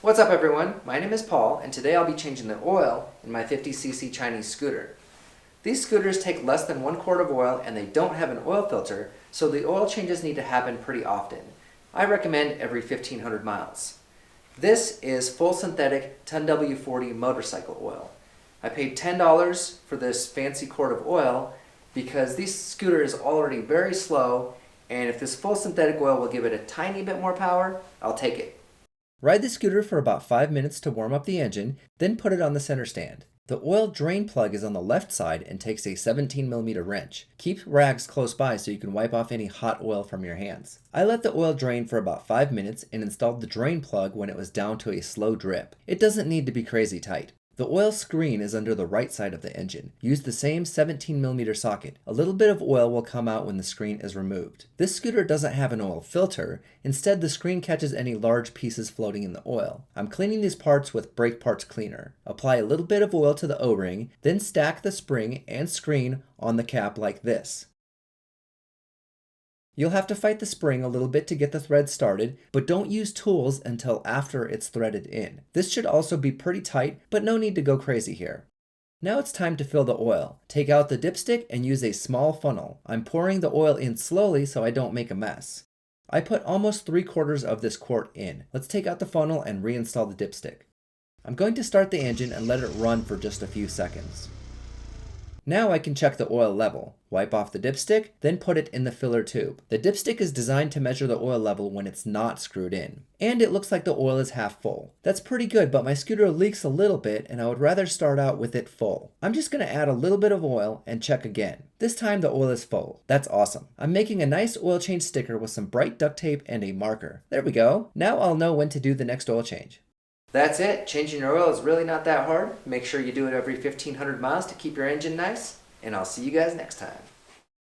What's up everyone? My name is Paul and today I'll be changing the oil in my 50cc Chinese scooter. These scooters take less than 1 quart of oil and they don't have an oil filter, so the oil changes need to happen pretty often. I recommend every 1500 miles. This is full synthetic 10W40 motorcycle oil. I paid $10 for this fancy quart of oil because this scooter is already very slow, and if this full synthetic oil will give it a tiny bit more power, I'll take it. Ride the scooter for about 5 minutes to warm up the engine, then put it on the center stand. The oil drain plug is on the left side and takes a 17mm wrench. Keep rags close by so you can wipe off any hot oil from your hands. I let the oil drain for about 5 minutes and installed the drain plug when it was down to a slow drip. It doesn't need to be crazy tight. The oil screen is under the right side of the engine. Use the same 17mm socket. A little bit of oil will come out when the screen is removed. This scooter doesn't have an oil filter. Instead, the screen catches any large pieces floating in the oil. I'm cleaning these parts with brake parts cleaner. Apply a little bit of oil to the O-ring, then stack the spring and screen on the cap like this. You'll have to fight the spring a little bit to get the thread started, but don't use tools until after it's threaded in. This should also be pretty tight, but no need to go crazy here. Now it's time to fill the oil. Take out the dipstick and use a small funnel. I'm pouring the oil in slowly so I don't make a mess. I put almost 3/4 of this quart in. Let's take out the funnel and reinstall the dipstick. I'm going to start the engine and let it run for just a few seconds. Now I can check the oil level. Wipe off the dipstick, then put it in the filler tube. The dipstick is designed to measure the oil level when it's not screwed in. And it looks like the oil is half full. That's pretty good, but my scooter leaks a little bit and I would rather start out with it full. I'm just going to add a little bit of oil and check again. This time the oil is full. That's awesome. I'm making a nice oil change sticker with some bright duct tape and a marker. There we go. Now I'll know when to do the next oil change. That's it. Changing your oil is really not that hard. Make sure you do it every 1500 miles to keep your engine nice, and I'll see you guys next time.